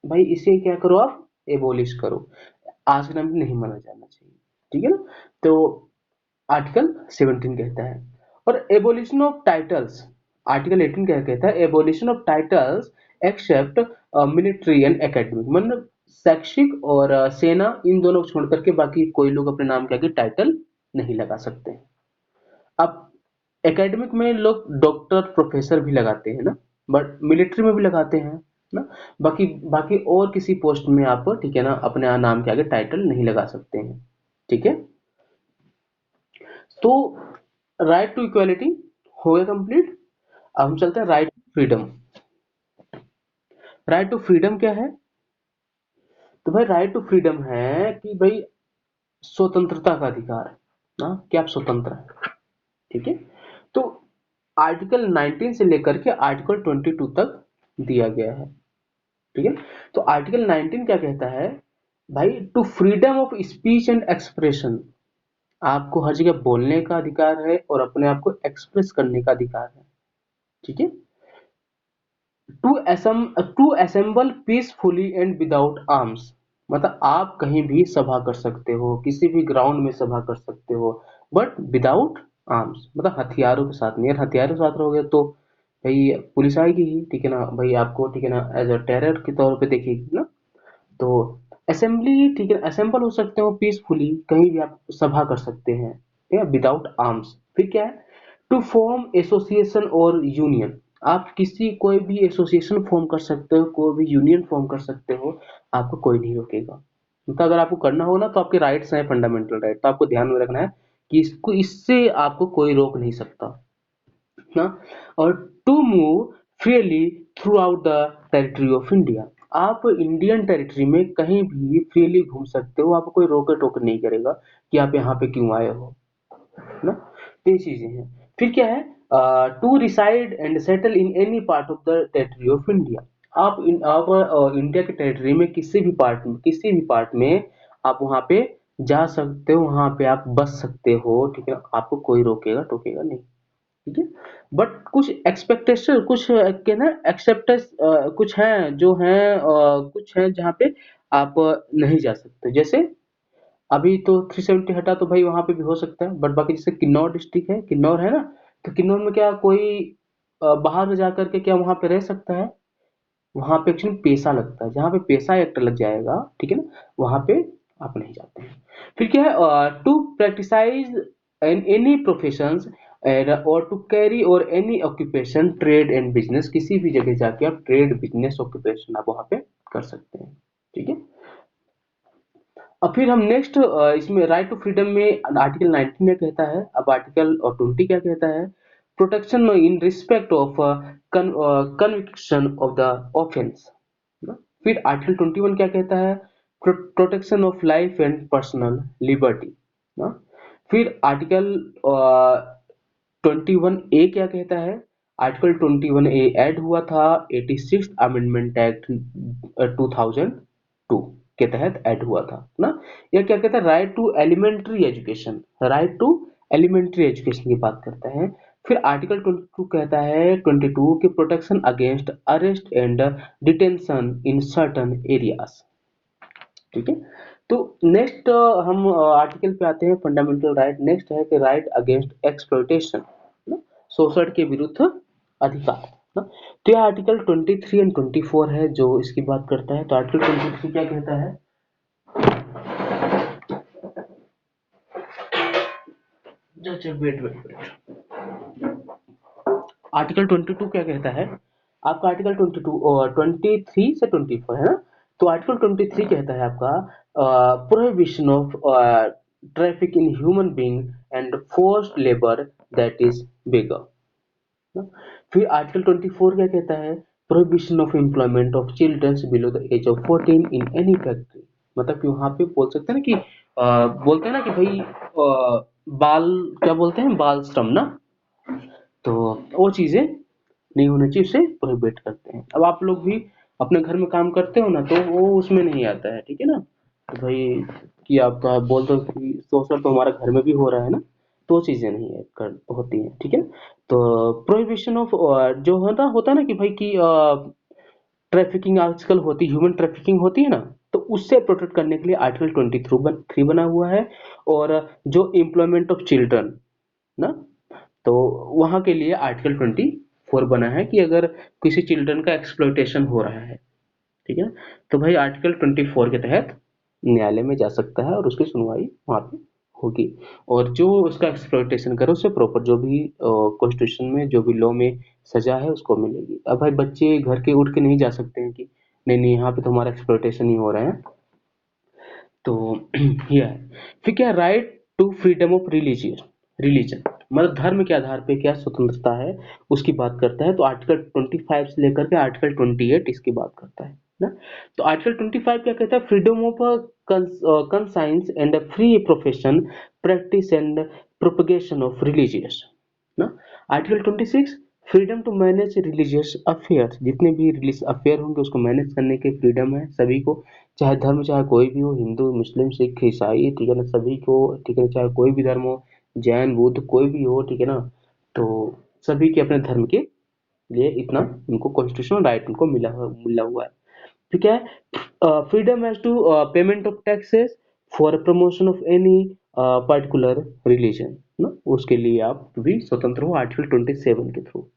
भाई इसे क्या करो, आप एबोलिश करो। आज के टाइम पे नहीं माना जाना चाहिए, ठीक है ना? तो आर्टिकल 17 कहता है। और एबोलिशन ऑफ टाइटल्स, आर्टिकल 18 क्या कहता है? Abolition of titles except military and academic, मतलब शैक्षिक और सेना, इन दोनों को छोड़ करके बाकी कोई लोग अपने नाम के आगे टाइटल नहीं लगा सकते। अब एकेडमिक में लोग डॉक्टर प्रोफेसर भी लगाते हैं ना, बट मिलिट्री में भी लगाते हैं ना। बाकी बाकी और किसी पोस्ट में आप, ठीक है ना, अपने नाम के आगे टाइटल नहीं लगा सकते हैं, ठीक है? तो राइट टू इक्वालिटी हो गया कंप्लीट। अब हम चलते हैं right to freedom. Right to freedom क्या है? तो भाई राइट टू फ्रीडम है कि भाई स्वतंत्रता का अधिकार ना, कि आप स्वतंत्र हैं, ठीक है? तो आर्टिकल 19 से लेकर के आर्टिकल 22 तक दिया गया है, ठीक है? तो आर्टिकल 19 क्या कहता है? भाई to freedom of speech and expression, आपको हर जगह बोलने का अधिकार है और अपने आप को एक्सप्रेस करने का अधिकार है, ठीक है? To assemble peacefully and without arms, मतलब आप कहीं भी सभा कर सकते हो, किसी भी ग्राउंड में सभा कर सकते हो, बट विदाउट आर्म्स, मतलब हथियारों के साथ नहीं। अगर हथियारों के साथ रहोगे तो भाई पुलिस आएगी ही, ठीक है ना, भाई आपको, ठीक है ना, एज अ टेरर के तौर पे देखेगी ना। तो असेंबली, ठीक है, असेंबल हो सकते हो पीसफुली, कहीं भी आप सभा कर सकते हैं, ठीक है, विदाउट आर्म्स। फिर क्या है? टू फॉर्म एसोसिएशन और यूनियन, आप किसी कोई भी एसोसिएशन फॉर्म कर सकते हो, कोई भी यूनियन फॉर्म कर सकते हो, आपको कोई नहीं रोकेगा। तो अगर आपको करना हो ना, तो आपके राइट्स हैं, फंडामेंटल राइट, तो आपको ध्यान में रखना है कि इसको, इससे आपको कोई रोक नहीं सकता ना। और to move freely through the territory of India, आप इंडियन टेरिटरी में कहीं भी फ्रीली घूम सकते हो, आपको कोई रोके टोके नहीं करेगा कि आप यहाँ पे क्यों आए हो ना। तो ये चीजें हैं। फिर क्या है? To reside and settle in any part of the territory of India, आप इंडिया के टेरिटरी में किसी भी पार्ट में आप वहां पे जा सकते हो, वहां पे आप बस सकते हो, ठीक है, आपको कोई रोकेगा टोकेगा नहीं, ठीक है? बट कुछ एक्सपेक्टेशन, कुछ क्या ना, एक्सेप्टेंस कुछ हैं जो हैं, कुछ हैं जहाँ पे आप नहीं जा सकते। जैसे अभी तो 370 हटा, तो भाई वहां पे भी हो सकता है, बट बाकी जैसे किन्नौर डिस्ट्रिक्ट है, किन्नौर है ना, तो किन्नौर में क्या कोई बाहर में जाकर के क्या वहां पे रह सकता है? वहां पे एक्चुअली पैसा लगता है, जहाँ पे पैसा एक्ट लग जाएगा, ठीक है ना, वहां पे आप नहीं जाते हैं। फिर क्या है? टू प्रैक्टिसाइज इन एनी प्रोफेशंस और टू कैरी और any occupation trade and business, किसी भी जगह जाके आप ट्रेड बिजनेस ऑक्यूपेशन आप वहां पे कर सकते हैं, ठीक है? अब फिर हम नेक्स्ट, इसमें राइट टू फ्रीडम में आर्टिकल 19 क्या कहता है, अब आर्टिकल 20 क्या कहता है? Protection in respect of conviction of the offence. फिर आर्टिकल 21 क्या कहता है? Protection of life and personal liberty ना। फिर आर्टिकल 21A क्या कहता है? आर्टिकल 21A ऐड हुआ था 86 अमेंडमेंट एक्ट 2002 के तहत ऐड हुआ था ना। यह क्या कहता है? Right to elementary education, right to elementary education की बात करता है। फिर आर्टिकल 22 कहता है 22 की protection against arrest and detention in certain areas. ठीक है। तो नेक्स्ट हम आर्टिकल पे आते हैं, फंडामेंटल राइट। नेक्स्ट है कि राइट अगेंस्ट एक्सप्लॉइटेशन, शोषण के विरुद्ध अधिकार ना। तो यह आर्टिकल 23 एंड 24 है जो इसकी बात करता है। तो आर्टिकल 23 क्या कहता है? वेट वेट वेट, आर्टिकल 22 क्या कहता है? आपका आर्टिकल 22 और 23 से 24 है ना। तो आर्टिकल 23 कहता है आपका prohibition of traffic in human being and forced labour that is बिगर ना। फिर आर्टिकल 24 क्या कहता है? Prohibition of employment of childrens below the age of 14 in any factory. मतलब कि वहां पे बोल सकते हैं ना कि बोलते हैं ना कि भाई बाल क्या बोलते हैं, बाल श्रम ना। तो वो चीजें नहीं होनी चाहिए, उसे प्रोहिबिट करते हैं। अब आप लोग भी अपने घर में काम करते हो ना, तो वो उसमें नहीं आता है, ठीक है ना। तो भाई कि आपका बोल दो कि सोशल तो हमारा घर में भी हो रहा है ना, तो वो चीजें नहीं है कर होती है, ठीक है। तो प्रोहिबिशन ऑफ जो होता है ना कि भाई की ट्रैफिकिंग आजकल होती, ह्यूमन ट्रैफिकिंग होती है ना, तो उससे प्रोटेक्ट करने के लिए आर्टिकल 23 बना हुआ है। और जो एम्प्लॉयमेंट ऑफ चिल्ड्रन ना, तो वहां के लिए आर्टिकल 24 बना है कि अगर किसी चिल्ड्रन का एक्सप्लॉइटेशन हो रहा है, ठीक है, तो भाई आर्टिकल 24 के तहत न्यायालय में जा सकता है और उसकी सुनवाई वहां पे होगी। और जो उसका एक्सप्लॉइटेशन करे उसे प्रॉपर जो भी कॉन्स्टिट्यूशन में जो भी लॉ में सजा है उसको मिलेगी। अब भाई बच्चे घर के उठ के नहीं जा सकते हैं कि नहीं नहीं यहाँ पे तो हमारा एक्सप्लॉइटेशन ही हो रहा है। तो यह है। फिर क्या, right to freedom of religion, मतलब धर्म के आधार पे क्या स्वतंत्रता है उसकी बात करता है। तो आर्टिकल 25 से लेकर के आर्टिकल 28 इसकी बात करता है ना। तो आर्टिकल 25 क्या कहता है? Freedom of conscience and free profession, practice and propagation of religious ना। Article 26 freedom to manage religious affairs, जितने भी रिलीजियस अफेयर होंगे उसको मैनेज करने की फ्रीडम है सभी को, चाहे धर्म चाहे कोई भी हो, हिंदू मुस्लिम सिख ईसाई, ठीक है ना, सभी को, ठीक है, चाहे कोई भी धर्म हो, जैन बुद्ध कोई भी हो, ठीक है ना। तो सभी के अपने धर्म के लिए इतना उनको कॉन्स्टिट्यूशनल राइट उनको मिला हुआ है। ठीक है। Freedom as to payment of taxes for promotion of any particular religion ना, उसके लिए आप भी स्वतंत्र हो आर्टिकल 27 के थ्रू।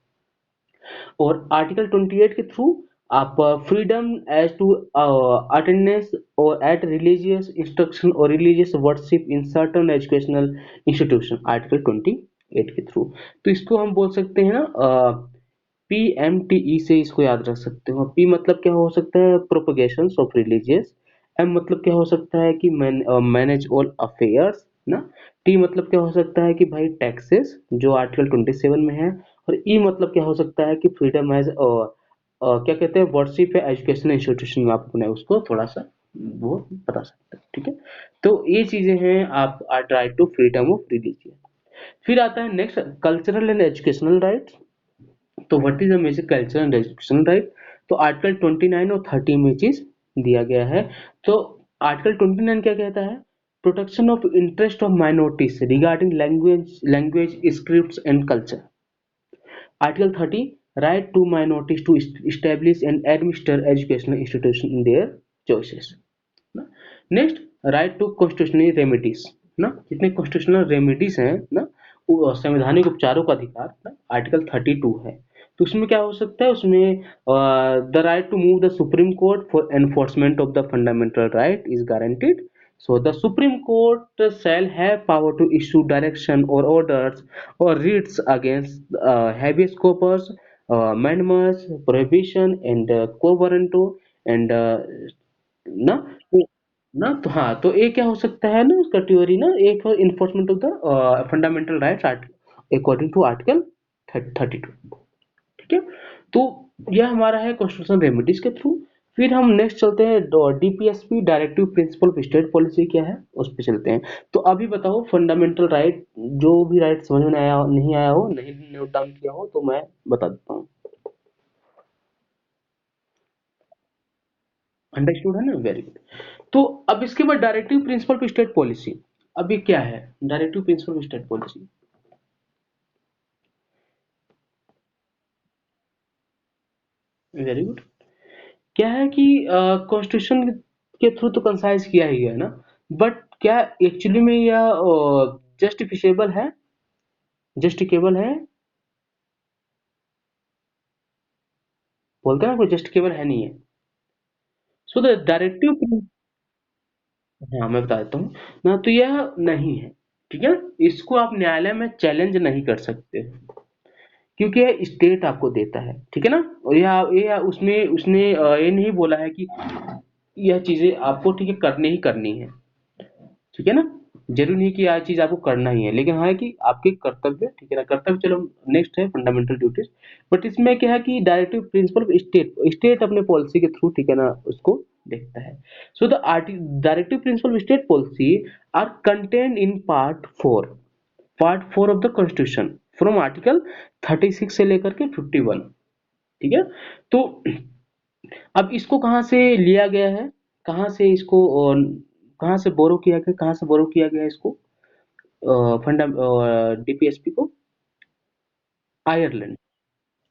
और आर्टिकल 28 के थ्रू आप फ्रीडम एज टू अटेंडेंस और एट रिलीजियस इंस्ट्रक्शन और religious worship in certain educational institution article 28 के थ्रू। तो इसको हम बोल सकते हैं ना PMTE से इसको याद रख सकते हो। P मतलब क्या हो सकता है? Propagation of religious. M मतलब क्या हो सकता है कि मैनेज ऑल अफेयर्स ना। T मतलब क्या हो सकता है कि भाई टैक्सेस जो आर्टिकल 27 में है। और E मतलब क्या हो सकता है कि फ्रीडम एज क्या कहते हैं, वर्शिप है एजुकेशन इंस्टीट्यूशन में आप अपने उसको थोड़ा सा वो बता सकते हैं, ठीक है। तो ये चीजें हैं आप right to freedom of religion. फिर आता है next, cultural and educational rights. तो what is the basic culture and education right? तो आर्टिकल 29 और 30 में चीज दिया गया है। तो आर्टिकल 29 क्या कहता है? Protection of interest of minorities regarding language scripts and culture. Article 30 right to minorities to establish and administer educational institution in their choices ना। Next, right to constitutional remedies ना, जितने कॉन्स्टिट्यूशनल रेमेडीज हैं ना, संवैधानिक उपचारों का अधिकार ना, आर्टिकल 32 है। तो उसमें क्या हो सकता है? उसमें the right to move the supreme court for enforcement of the fundamental right is guaranteed. So the Supreme Court shall have power to issue direction or orders or writs against habeas corpus, mandamus, prohibition and quo warranto and ना। तो ना तो हाँ, तो ये क्या हो सकता है ना उसका थ्योरी ना, एक enforcement of the fundamental rights according to article 32, ठीक है। तो यह हमारा है कॉन्स्टिट्यूशनल रेमेडीज के थ्रू। फिर हम नेक्स्ट चलते हैं DPSP, directive principle of state policy क्या है उस पे चलते हैं। तो अभी बताओ फंडामेंटल राइट, जो भी राइट समझ में आया नहीं आया हो, नहीं नोट डाउन किया हो तो मैं बता देता हूँ। अंडरस्टूड है ना, वेरी गुड। तो अब इसके बाद directive principle of state policy. अब ये क्या है directive principle of state policy? Very good. क्या है कि कॉन्स्टिट्यूशन के थ्रू तो कंसाइज किया ही है ना, बट क्या एक्चुअली में यह जस्टिफिकेबल है, जस्टिकेबल है? बोलते हैं ना कोई जस्टिकेबल है नहीं है। सो द डायरेक्टिव, हाँ मैं बता देता हूँ ना, तो यह नहीं है, ठीक है। इसको आप न्यायालय में चैलेंज नहीं कर सकते, क्योंकि यह स्टेट आपको देता है, ठीक है ना। और यह उसमें उसने ये नहीं बोला है कि यह चीजें आपको, ठीक है, करनी ही करनी है, ठीक है ना। जरूरी नहीं कि यह चीज आपको करना ही है, लेकिन हाँ है कि आपके कर्तव्य, ठीक है ना, कर्तव्य। चलो नेक्स्ट है फंडामेंटल ड्यूटीज। बट इसमें क्या है कि डायरेक्टिव प्रिंसिपल स्टेट, स्टेट अपने पॉलिसी के थ्रू, ठीक है ना, उसको देखता है। So the directive principle state policy are contained in part 4, part 4 of the constitution, from article 36 से लेकर के 51, ठीक है। तो अब इसको कहाँ से लिया गया है, कहाँ से इसको कहाँ से बोरो किया गया, कहाँ से बोरो किया गया इसको, फंडा डीपीएसपी को? Ireland,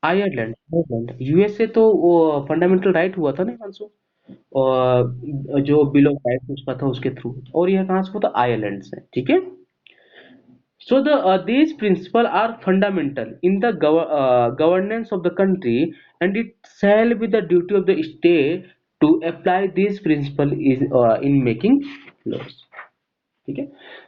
Ireland, Ireland. यूएसए तो वो फंडामेंटल राइट हुआ था ना मानसो, और जो बिल ऑफ राइट्स उसका था उसके थ्रू, और यह कहाँ से हुआ था? आयरलैंड से, ठीक है। So these principles are fundamental in the governance of the country, and it shall be the duty of the state to apply these principles is in making laws. ठीक है।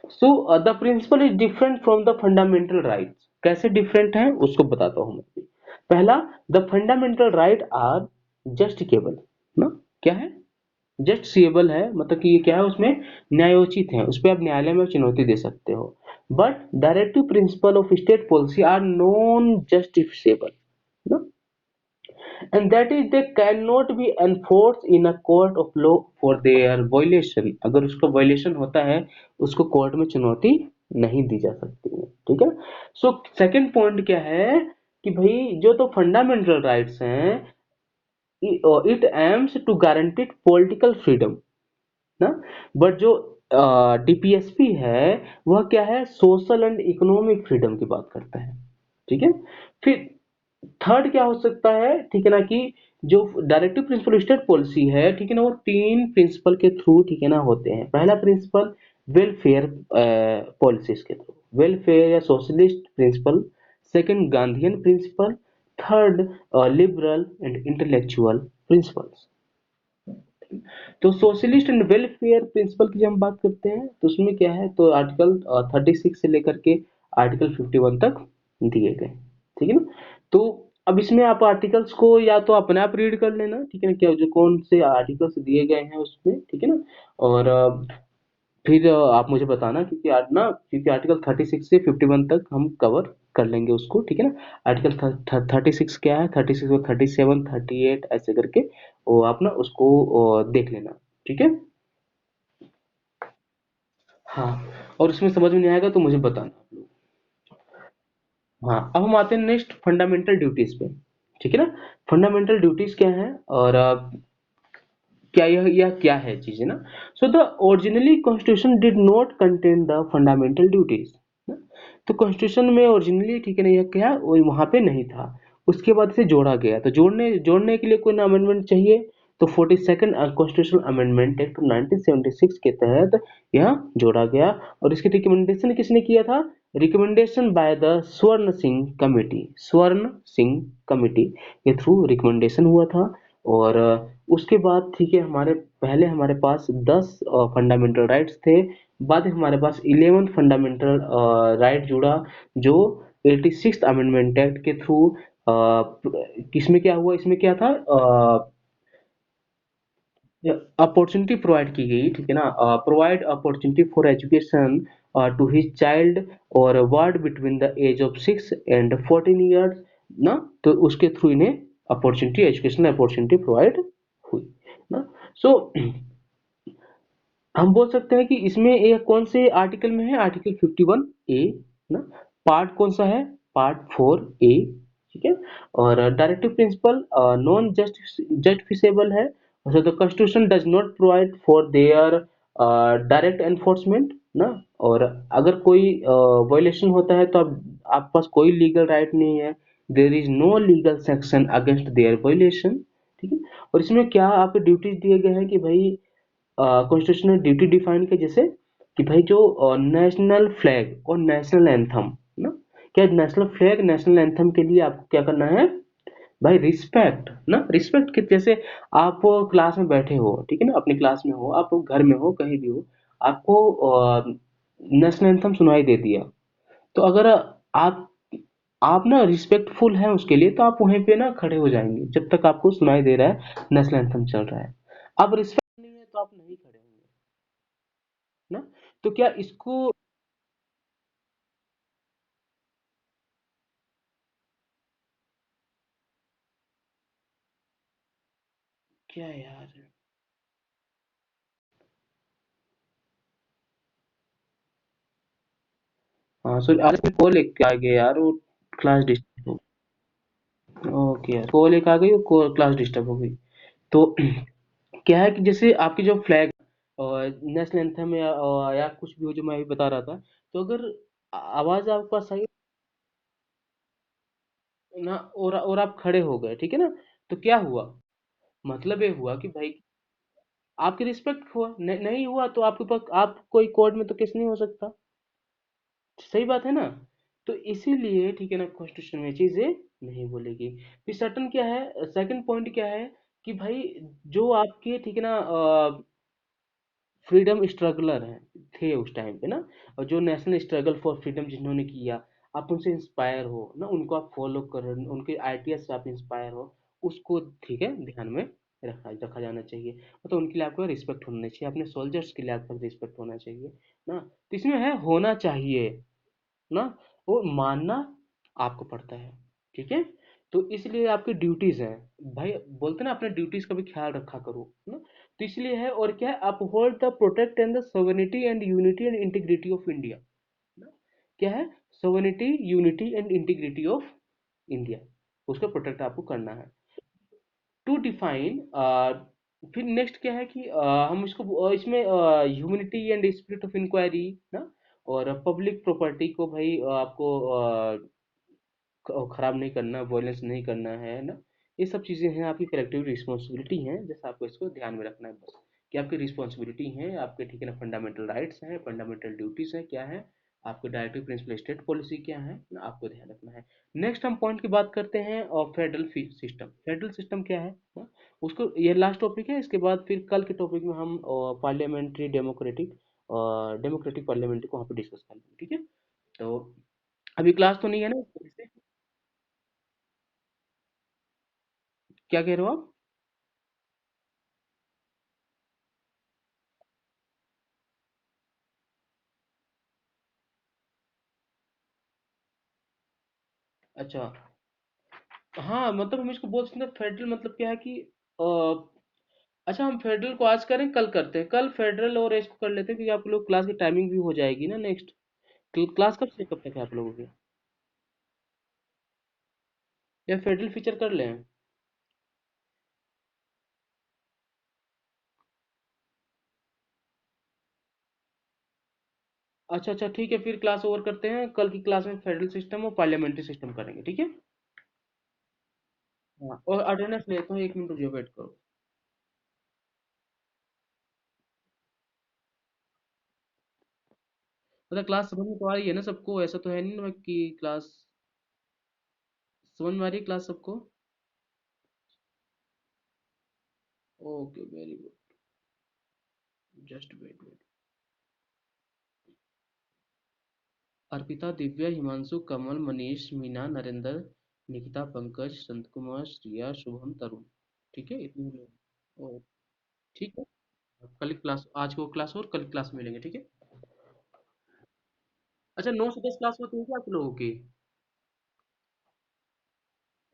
So the principle is different from the fundamental rights. कैसे different है उसको बताता हूँ मैं। पहला, the fundamental right are justiciable ना, क्या है? जस्टिसेबल है, मतलब कि ये क्या है, उसमें न्यायोचित है, उस पर आप न्यायालय में चुनौती दे सकते हो। But directive principle of state policy are non justifiable ना, and that is they can not be enforce in a court of law for their violation. अगर उसका वायलेशन होता है, उसको कोर्ट में चुनौती नहीं दी जा सकती है, ठीक है। सो सेकंड पॉइंट क्या है कि भाई जो तो फंडामेंटल राइट्स हैं, it aims to guarantee political freedom ना, बट जो डीपीएसपी है वह क्या है, सोशल एंड इकोनॉमिक फ्रीडम की बात करता है, ठीक है। फिर थर्ड क्या हो सकता है, ठीक है ना, कि जो डायरेक्टिव प्रिंसिपल स्टेट पॉलिसी है, ठीक है ना, वो तीन प्रिंसिपल के थ्रू, ठीक है ना, होते हैं। पहला प्रिंसिपल वेलफेयर पॉलिसीज के थ्रू, वेलफेयर या socialist principle. Second Gandhian principle. Third liberal and intellectual principles. तो सोशलिस्ट एंड वेलफेयर प्रिंसिपल की जब हम बात करते हैं तो उसमें क्या है, तो आर्टिकल 36 से लेकर के आर्टिकल 51 तक दिए गए, ठीक है ना। तो अब इसमें आप आर्टिकल्स को या तो अपने आप रीड कर लेना, ठीक है ना, क्या जो कौन से आर्टिकल्स दिए गए हैं उसमें, ठीक है ना। और फिर आप मुझे बताना, क्योंकि आज ना, क्योंकि आर्टिकल 36 से 51 तक हम कवर कर लेंगे उसको, ठीक है ना। आर्टिकल 36 क्या है, 36 और 37, 38 ऐसे करके वो आप ना उसको देख लेना, ठीक है। हाँ, और उसमें समझ में नहीं आएगा तो मुझे बताना आप लोग। हाँ, अब हम आते हैं नेक्स्ट फंडामेंटल ड्यूटीज पे, ठीक है ना। फंडामेंटल ड्यूटीज क्या है, और क्या यह क्या है चीज, है ना। So the originally constitution did not contain the fundamental duties. तो कॉन्स्टिट्यूशन में ओरिजिनली, ठीक है ना, यह क्या वहां पे नहीं था, उसके बाद से जोड़ा गया। तो जोड़ने जोड़ने के लिए कोई ना अमेंडमेंट चाहिए, तो 42nd कॉन्स्टिट्यूशनल अमेंडमेंट एक्ट 1976 के तहत यह जोड़ा गया। और इसकी रिकमेंडेशन किसने किया था? रिकमेंडेशन बाय द स्वर्ण सिंह कमेटी, स्वर्ण सिंह कमेटी के थ्रू रिकमेंडेशन हुआ था। और उसके बाद, ठीक है, हमारे पहले हमारे पास 10 फंडामेंटल राइट्स थे, बाद में हमारे पास 11 फंडामेंटल राइट जुड़ा, जो 86th अमेंडमेंट एक्ट के थ्रू किसमें क्या हुआ, इसमें क्या था, अपॉर्चुनिटी प्रोवाइड की गई, ठीक है ना, provide opportunity for education to his child or ward between the age of 6 and 14 years ना। तो उसके थ्रू इन्हें अपॉर्चुनिटी, एजुकेशनल अपॉर्चुनिटी प्रोवाइड हुई। सो हम बोल सकते हैं कि इसमें एक कौन से आर्टिकल में है, आर्टिकल 51A ना। पार्ट कौन सा है, पार्ट 4A, ठीक है। और डायरेक्टिव प्रिंसिपल नॉन जस्टिफिसेबल है, so the constitution does not provide for their direct enforcement ना। और अगर कोई वायलेशन होता है तो आप पास कोई लीगल राइट नहीं है, there is no legal section against their violation, ठीक है। और इसमें क्या आपके ड्यूटीज दिए गए हैं कि भाई कॉन्स्टिट्यूशन ने ड्यूटी डिफाइन की, जैसे कि भाई जो नेशनल फ्लैग और नेशनल एंथम ना, क्या नेशनल फ्लैग नेशनल एंथम के लिए आपको क्या करना है भाई, रिस्पेक्ट ना। रिस्पेक्ट के जैसे आप क्लास में बैठे हो, ठीक है ना, अपनी क्लास में हो, आप घर में हो, कहीं भी हो, आपको नेशनल एंथम सुनाई दे दिया, तो अगर आप आप ना रिस्पेक्टफुल हैं उसके लिए, तो आप वहीं पे ना खड़े हो जाएंगे जब तक आपको सुनाई दे रहा है नेशनल एंथम चल रहा है। अब रिस्पेक्ट नहीं है तो आप नहीं खड़े होंगे ना। तो क्या इसको, क्या यार, हाँ सॉरी, आज मैं कॉल लेके आ गया यार, वो क्लास डिस्टर्ब हो, ओके यार, कॉल एक आ गई, वो क्लास डिस्टर्ब हो गई। तो क्या है कि जैसे आपकी जो फ्लैग और नेशनल एंथम या कुछ भी हो जो मैं अभी बता रहा था, तो अगर आवाज आपके पास आई ना, और आप खड़े हो गए, ठीक है ना, तो क्या हुआ, मतलब ये हुआ कि भाई आपकी रिस्पेक्ट हुआ, नहीं हुआ तो आपके पास, आप कोई कोर्ट में तो केस नहीं हो सकता, सही बात है ना। तो इसीलिए ठीक है ना, कॉन्स्टिट्यूशन में चीजें नहीं बोलेगी। फिर सर्टन क्या है, सेकंड पॉइंट क्या है कि भाई जो आपके ठीक है ना फ्रीडम स्ट्रगलर हैं, थे उस टाइम पे ना, और जो नेशनल स्ट्रगल फॉर फ्रीडम जिन्होंने किया, आप उनसे इंस्पायर हो ना, उनको आप फॉलो कर, उनके आइडियाज से आप इंस्पायर हो, उसको ठीक है ध्यान में रखा रखा जाना चाहिए। मतलब उनके लिए आपको रिस्पेक्ट होना चाहिए, अपने सोल्जर्स के लिए आपका रिस्पेक्ट होना चाहिए ना। तो इसमें है होना चाहिए ना, वो मानना आपको पड़ता है, ठीक है। तो इसलिए आपकी ड्यूटीज हैं भाई, बोलते हैं ना अपने ड्यूटीज का भी ख्याल रखा करो ना। तो इसलिए है, और क्या है, uphold the protect and the sovereignty and unity and integrity of India ना। क्या है, sovereignty, unity and integrity of India, उसका प्रोटेक्ट आपको करना है। टू डिफाइन, फिर नेक्स्ट क्या है कि हम इसको इसमें humanity and spirit of inquiry ना, और पब्लिक प्रॉपर्टी को भाई आपको खराब नहीं करना, वायलेंस नहीं करना है ना। ये सब चीज़ें हैं, आपकी कलेक्टिव रिस्पॉन्सिबिलिटी हैं, जैसे आपको इसको ध्यान में रखना है बस, कि आपकी रिस्पॉन्सिबिलिटी है, आपके ठीक है ना फंडामेंटल राइट्स हैं, फंडामेंटल ड्यूटीज हैं, क्या है आपके डायरेक्टिव प्रिंसिपल स्टेट पॉलिसी क्या है ना, आपको ध्यान रखना है। नेक्स्ट हम पॉइंट की बात करते हैं, और फेडरल सिस्टम, फेडरल सिस्टम क्या है ना? उसको, ये लास्ट टॉपिक है, इसके बाद फिर कल के टॉपिक में हम पार्लियामेंट्री डेमोक्रेटिक, डेमोक्रेटिक पार्लियामेंट्री को वहाँ पे डिस्कस कर लेंगे, ठीक है। तो अभी क्लास तो नहीं है ना, क्या कह रहे हो आप? अच्छा, हाँ मतलब हम इसको बोल सकते हैं फेडरल, मतलब क्या है कि अ, अच्छा हम फेडरल को आज करें, कल करते हैं, कल फेडरल और इसको कर लेते हैं, क्योंकि आप लोग क्लास की टाइमिंग भी हो जाएगी ना नेक्स्ट। क्लास कब से कब तक है आप लोगों की, या फेडरल फीचर कर लें? अच्छा अच्छा ठीक है, फिर क्लास ओवर करते हैं, कल की क्लास में फेडरल सिस्टम और पार्लियामेंट्री सिस्टम करेंगे, ठीक है। हाँ, और अटेंडेंस लेता हूँ, 1 मिनट रुकिए, वेट करो। मतलब क्लास समझ में तो आ रही है ना सबको, ऐसा तो है नहीं ना कि क्लास समझ में आ रही है क्लास सबको? Okay very good, just wait wait. Arpita, Divya, Himanshu, Kamal, Manish, Meena, Narendra, Nikita, Pankaj, Sant Kumar, Shriya, Shubham, तरुण, ठीक है इतने लोग। ओ, ठीक है। कल की क्लास, आज को क्लास और कल की क्लास में मिलेंगे, ठीक है। अच्छा, 9 से 10 क्लास होती है क्या आप लोगों की?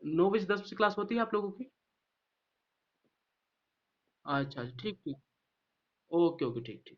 9 बजे 10 बजे क्लास होती है आप लोगों की? अच्छा, ठीक ठीक। ओके ओके, ठीक ठीक।